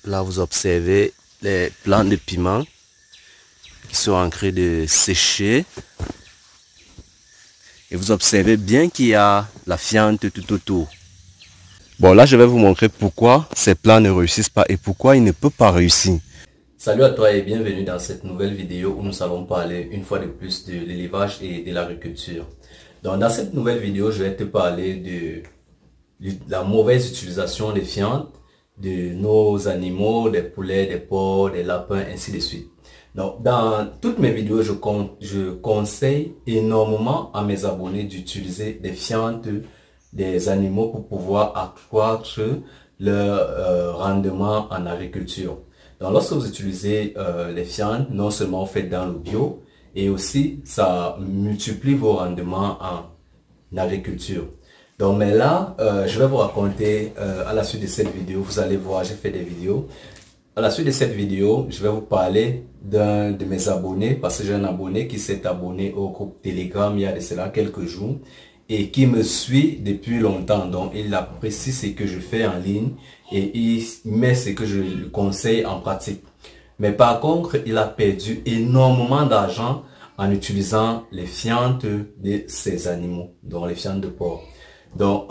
Là, vous observez les plants de piment qui sont en train de sécher. Et vous observez bien qu'il y a la fiente tout autour. Bon, là, je vais vous montrer pourquoi ces plants ne réussissent pas et pourquoi ils ne peuvent pas réussir. Salut à toi et bienvenue dans cette nouvelle vidéo où nous allons parler une fois de plus de l'élevage et de l'agriculture. Donc, dans cette nouvelle vidéo, je vais te parler de la mauvaise utilisation des fientes de nos animaux, des poulets, des porcs, des lapins, ainsi de suite. Donc, dans toutes mes vidéos, je conseille énormément à mes abonnés d'utiliser des fientes des animaux pour pouvoir accroître leur rendement en agriculture. Donc, lorsque vous utilisez les fientes, non seulement faites dans le bio, et aussi ça multiplie vos rendements en agriculture. Donc, mais là, je vais vous raconter à la suite de cette vidéo, vous allez voir, j'ai fait des vidéos. À la suite de cette vidéo, je vais vous parler d'un de mes abonnés, parce que j'ai un abonné qui s'est abonné au groupe Telegram il y a de cela quelques jours et qui me suit depuis longtemps. Donc, il apprécie ce que je fais en ligne et il met ce que je lui conseille en pratique. Mais par contre, il a perdu énormément d'argent en utilisant les fientes de ses animaux, donc les fientes de porc. Donc,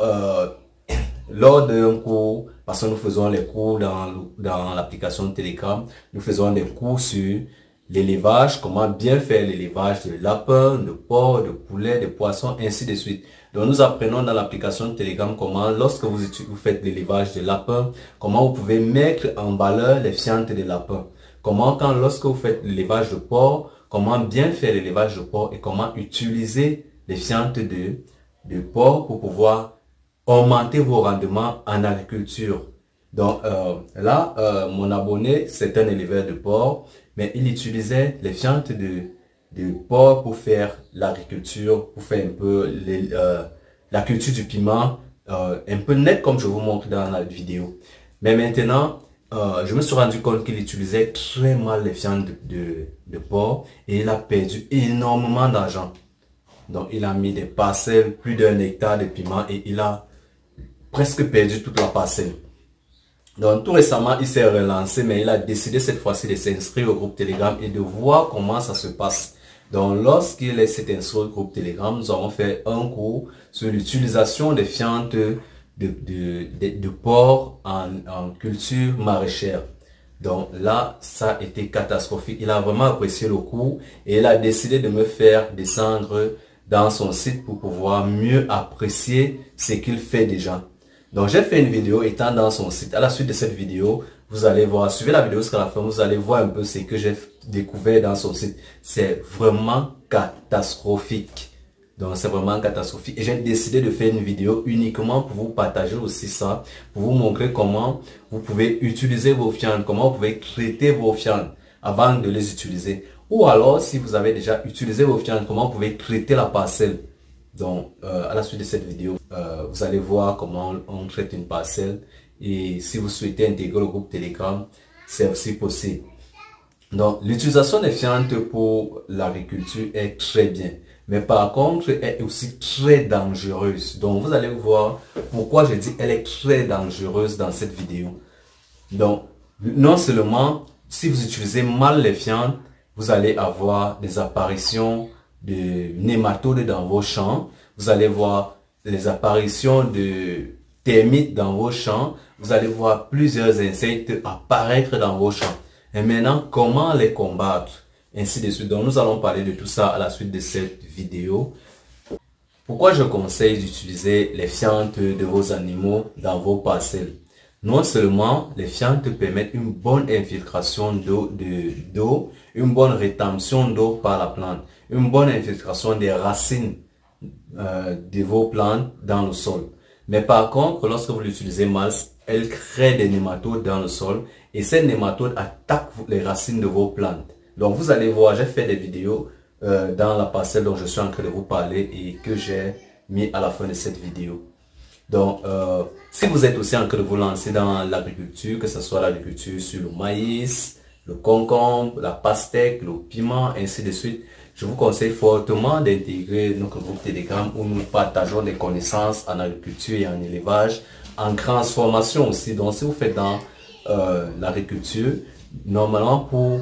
lors d'un cours, parce que nous faisons les cours dans l'application de Telegram, nous faisons des cours sur l'élevage, comment bien faire l'élevage de lapins, de porcs, de poulets, de poissons, ainsi de suite. Donc, nous apprenons dans l'application de Telegram comment, lorsque vous faites l'élevage de lapins, comment vous pouvez mettre en valeur les fientes de lapins. Comment, lorsque vous faites l'élevage de porc, comment bien faire l'élevage de porc et comment utiliser les fientes de porc pour pouvoir augmenter vos rendements en agriculture. Donc là, mon abonné, c'est un éleveur de porc, mais il utilisait les fientes de porc pour faire l'agriculture, pour faire un peu la culture du piment, un peu net comme je vous montre dans la vidéo. Mais maintenant, je me suis rendu compte qu'il utilisait très mal les fientes de porc et il a perdu énormément d'argent. Donc, il a mis des parcelles, plus d'1 hectare de piment et il a presque perdu toute la parcelle. Donc, tout récemment, il s'est relancé, mais il a décidé cette fois-ci de s'inscrire au groupe Telegram et de voir comment ça se passe. Donc, lorsqu'il s'est inscrit au groupe Telegram, nous avons fait un cours sur l'utilisation des fientes de porc en culture maraîchère. Donc là, ça a été catastrophique. Il a vraiment apprécié le cours et il a décidé de me faire descendre dans son site pour pouvoir mieux apprécier ce qu'il fait déjà. Donc, j'ai fait une vidéo étant dans son site. À la suite de cette vidéo, vous allez voir, suivez la vidéo jusqu'à la fin, vous allez voir un peu ce que j'ai découvert dans son site. C'est vraiment catastrophique. Donc, c'est vraiment catastrophique. Et j'ai décidé de faire une vidéo uniquement pour vous partager aussi ça, pour vous montrer comment vous pouvez utiliser vos fientes, comment vous pouvez traiter vos fientes avant de les utiliser. Ou alors, si vous avez déjà utilisé vos fientes, comment vous pouvez traiter la parcelle. Donc, à la suite de cette vidéo, vous allez voir comment on traite une parcelle. Et si vous souhaitez intégrer le groupe Telegram, c'est aussi possible. Donc, l'utilisation des fientes pour l'agriculture est très bien. Mais par contre, elle est aussi très dangereuse. Donc, vous allez voir pourquoi je dis elle est très dangereuse dans cette vidéo. Donc, non seulement, si vous utilisez mal les fientes, vous allez avoir des apparitions de nématodes dans vos champs. Vous allez voir les apparitions de termites dans vos champs. Vous allez voir plusieurs insectes apparaître dans vos champs. Et maintenant, comment les combattre? Ainsi de suite. Donc, nous allons parler de tout ça à la suite de cette vidéo. Pourquoi je conseille d'utiliser les fientes de vos animaux dans vos parcelles? Non seulement les fientes permettent une bonne infiltration d'eau, une bonne rétention d'eau par la plante, une bonne infiltration des racines de vos plantes dans le sol. Mais par contre, lorsque vous l'utilisez mal, elle crée des nématodes dans le sol et ces nématodes attaquent les racines de vos plantes. Donc vous allez voir, j'ai fait des vidéos dans la parcelle dont je suis en train de vous parler et que j'ai mis à la fin de cette vidéo. Donc, si vous êtes aussi en train de vous lancer dans l'agriculture, que ce soit l'agriculture sur le maïs, le concombre, la pastèque, le piment, ainsi de suite, je vous conseille fortement d'intégrer notre groupe Telegram où nous partageons des connaissances en agriculture et en élevage, en transformation aussi. Donc, si vous faites dans l'agriculture, normalement pour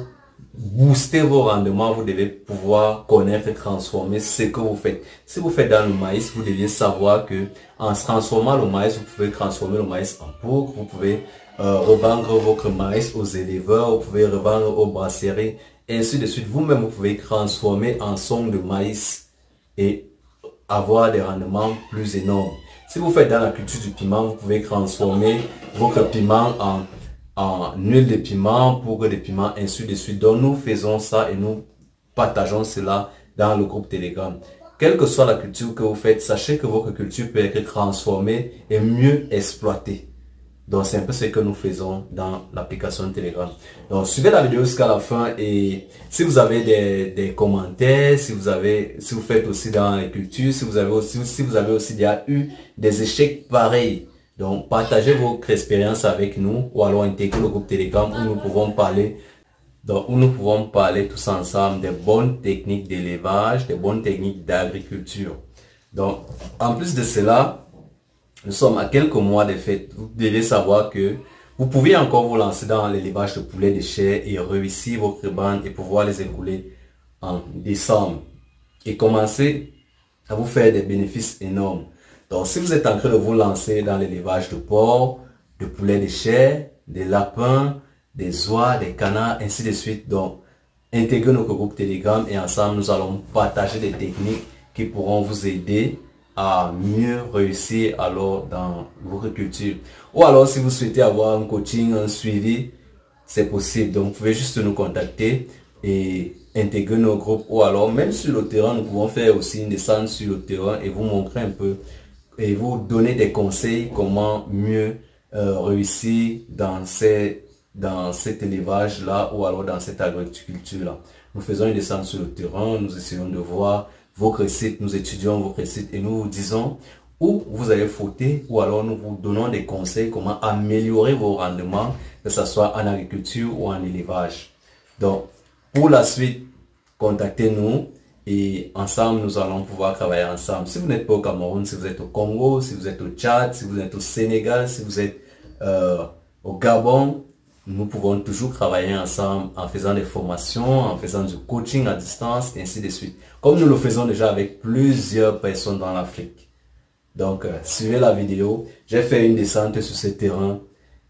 booster vos rendements, vous devez pouvoir connaître et transformer ce que vous faites. Si vous faites dans le maïs, vous deviez savoir que en transformant le maïs, vous pouvez transformer le maïs en poudre, vous pouvez revendre votre maïs aux éleveurs, vous pouvez revendre aux brasseries, et ainsi de suite. Vous-même, vous pouvez transformer en son de maïs et avoir des rendements plus énormes. Si vous faites dans la culture du piment, vous pouvez transformer votre piment en huile de piment, poudre de piment, ainsi de suite. Donc nous faisons ça et nous partageons cela dans le groupe Telegram. Quelle que soit la culture que vous faites, sachez que votre culture peut être transformée et mieux exploitée. Donc c'est un peu ce que nous faisons dans l'application Telegram. Donc suivez la vidéo jusqu'à la fin, et si vous avez des commentaires, si vous faites aussi dans les cultures, si vous avez aussi déjà eu des échecs pareils, donc partagez votre expérience avec nous, ou alors intégrez le groupe Telegram où nous pouvons parler. Donc, où nous pouvons parler tous ensemble des bonnes techniques d'élevage, des bonnes techniques d'agriculture. Donc, en plus de cela, nous sommes à quelques mois des fêtes. Vous devez savoir que vous pouvez encore vous lancer dans l'élevage de poulets de chair et réussir vos crébanes et pouvoir les écouler en décembre. Et commencer à vous faire des bénéfices énormes. Donc, si vous êtes en train de vous lancer dans l'élevage de porcs, de poulets de chair, des lapins, des oies, des canards, ainsi de suite, donc, intégrez notre groupe Telegram et ensemble, nous allons partager des techniques qui pourront vous aider à mieux réussir alors dans votre culture. Ou alors, si vous souhaitez avoir un coaching, un suivi, c'est possible. Donc, vous pouvez juste nous contacter et intégrer nos groupes. Ou alors, même sur le terrain, nous pouvons faire aussi une descente sur le terrain et vous montrer un peu et vous donner des conseils comment mieux réussir dans cet élevage-là ou alors dans cette agriculture-là. Nous faisons une descente sur le terrain, nous essayons de voir vos sites, nous étudions vos sites et nous vous disons où vous allez fauter, ou alors nous vous donnons des conseils comment améliorer vos rendements, que ce soit en agriculture ou en élevage. Donc, pour la suite, contactez-nous et ensemble, nous allons pouvoir travailler ensemble. Si vous n'êtes pas au Cameroun, si vous êtes au Congo, si vous êtes au Tchad, si vous êtes au Sénégal, si vous êtes au Gabon, nous pouvons toujours travailler ensemble en faisant des formations, en faisant du coaching à distance, et ainsi de suite. Comme nous le faisons déjà avec plusieurs personnes dans l'Afrique. Donc, suivez la vidéo. J'ai fait une descente sur ce terrain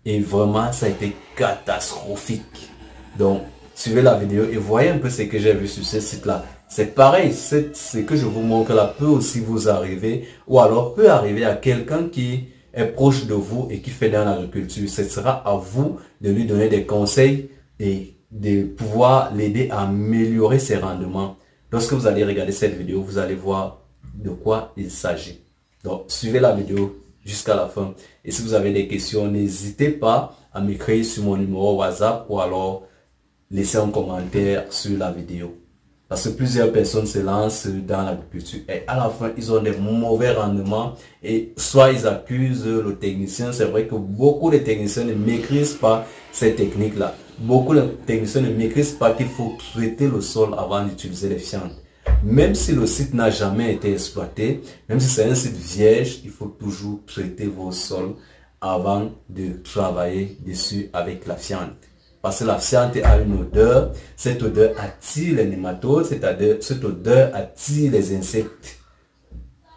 et vraiment, ça a été catastrophique. Donc, suivez la vidéo et voyez un peu ce que j'ai vu sur ce site-là. C'est pareil, ce que je vous montre là peut aussi vous arriver, ou alors peut arriver à quelqu'un qui est proche de vous et qui fait dans l'agriculture. Ce sera à vous de lui donner des conseils et de pouvoir l'aider à améliorer ses rendements. Lorsque vous allez regarder cette vidéo, vous allez voir de quoi il s'agit. Donc, suivez la vidéo jusqu'à la fin. Et si vous avez des questions, n'hésitez pas à m'écrire sur mon numéro WhatsApp ou alors laisser un commentaire sur la vidéo. Parce que plusieurs personnes se lancent dans l'agriculture et à la fin, ils ont des mauvais rendements et soit ils accusent le technicien. C'est vrai que beaucoup de techniciens ne maîtrisent pas ces techniques-là. Beaucoup de techniciens ne maîtrisent pas qu'il faut traiter le sol avant d'utiliser les fientes. Même si le site n'a jamais été exploité, même si c'est un site vierge, il faut toujours traiter vos sols avant de travailler dessus avec la fiente. Parce que la fiente a une odeur, cette odeur attire les nématodes, cette odeur attire les insectes.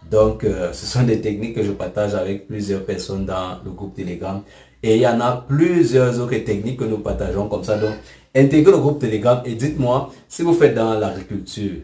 Donc, ce sont des techniques que je partage avec plusieurs personnes dans le groupe Telegram. Et il y en a plusieurs autres techniques que nous partageons comme ça. Donc, intégrez le groupe Telegram et dites-moi si vous faites dans l'agriculture.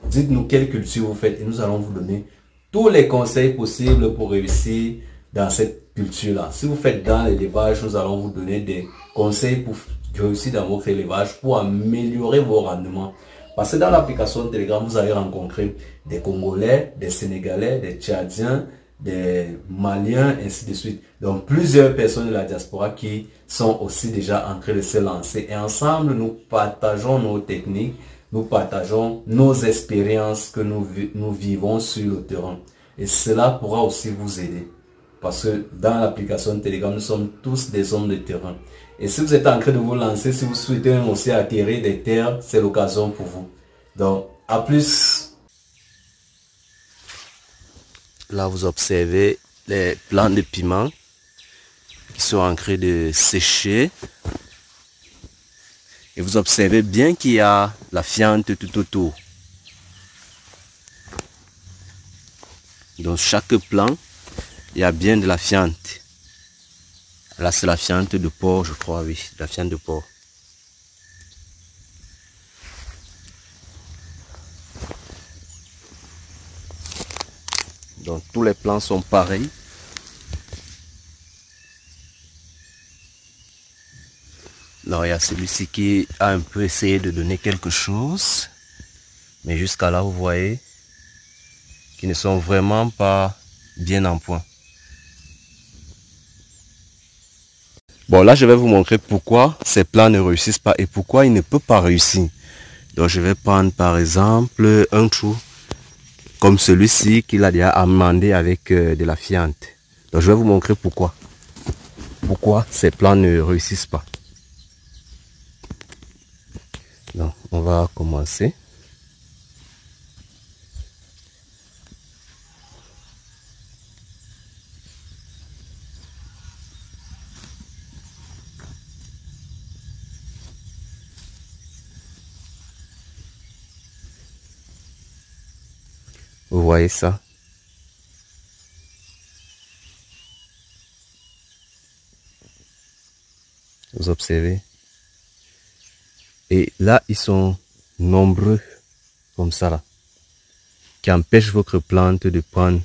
Dites-nous quelle culture vous faites et nous allons vous donner tous les conseils possibles pour réussir dans cette culture-là. Si vous faites dans l'élevage, nous allons vous donner des conseils pour réussir dans votre élevage, pour améliorer vos rendements. Parce que dans l'application Telegram, vous allez rencontrer des Congolais, des Sénégalais, des Tchadiens, des Maliens, ainsi de suite. Donc, plusieurs personnes de la diaspora qui sont aussi déjà en train de se lancer. Et ensemble, nous partageons nos techniques, nous partageons nos expériences que nous vivons sur le terrain. Et cela pourra aussi vous aider. Parce que dans l'application Telegram, nous sommes tous des hommes de terrain. Et si vous êtes en train de vous lancer, si vous souhaitez même aussi acquérir des terres, c'est l'occasion pour vous. Donc, à plus. Là, vous observez les plants de piment qui sont en train de sécher. Et vous observez bien qu'il y a la fiente tout autour. Dans chaque plant, il y a bien de la fiente. Là, c'est la fiente de porc, je crois, oui, la fiente de porc. Donc, tous les plants sont pareils. Non, il y a celui-ci qui a un peu essayé de donner quelque chose. Mais jusqu'à là, vous voyez qu'ils ne sont vraiment pas bien en point. Bon, là, je vais vous montrer pourquoi ces plants ne réussissent pas et pourquoi ils ne peuvent pas réussir. Donc, je vais prendre par exemple un trou comme celui-ci qu'il a déjà amendé avec de la fiente. Donc, je vais vous montrer pourquoi. Pourquoi ces plants ne réussissent pas. Donc, on va commencer. Vous voyez ça? Vous observez? Et là, ils sont nombreux, comme ça là, qui empêchent votre plante de prendre,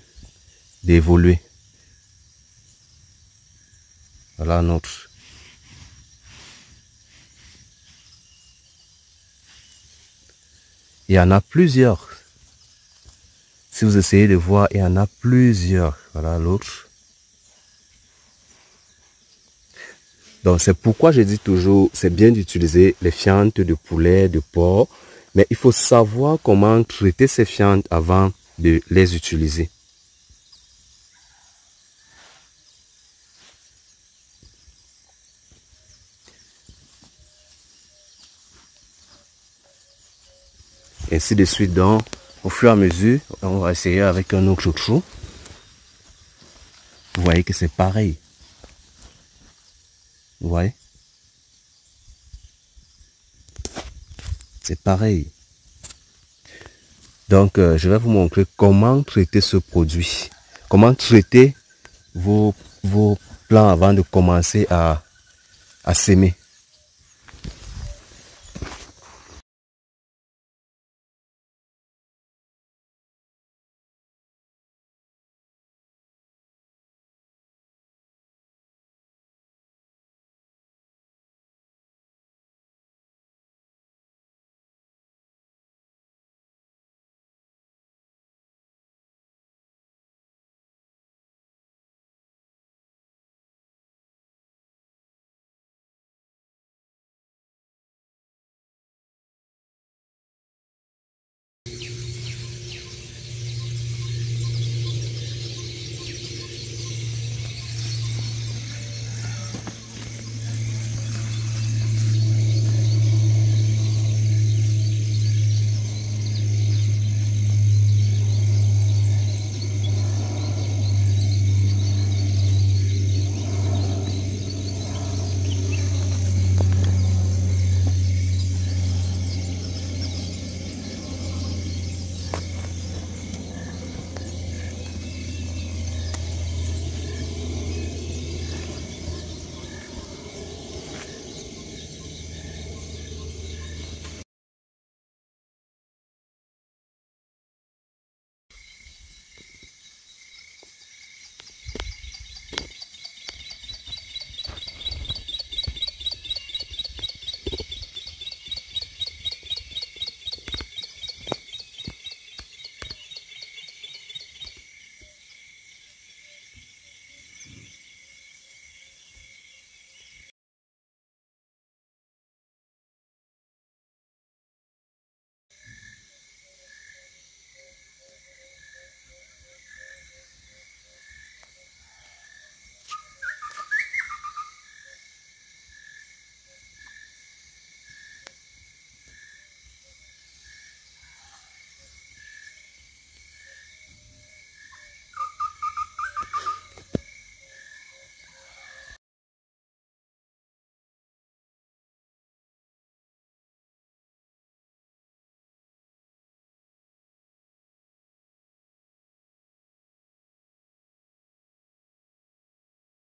d'évoluer. Voilà un autre. Il y en a plusieurs. Si vous essayez de voir, il y en a plusieurs. Voilà l'autre. Donc c'est pourquoi je dis toujours, c'est bien d'utiliser les fientes de poulet, de porc, mais il faut savoir comment traiter ces fientes avant de les utiliser. Ainsi de suite, donc au fur et à mesure, on va essayer avec un autre trou. Vous voyez que c'est pareil. Vous voyez? C'est pareil. Donc, je vais vous montrer comment traiter ce produit. Comment traiter vos plants avant de commencer à s'aimer.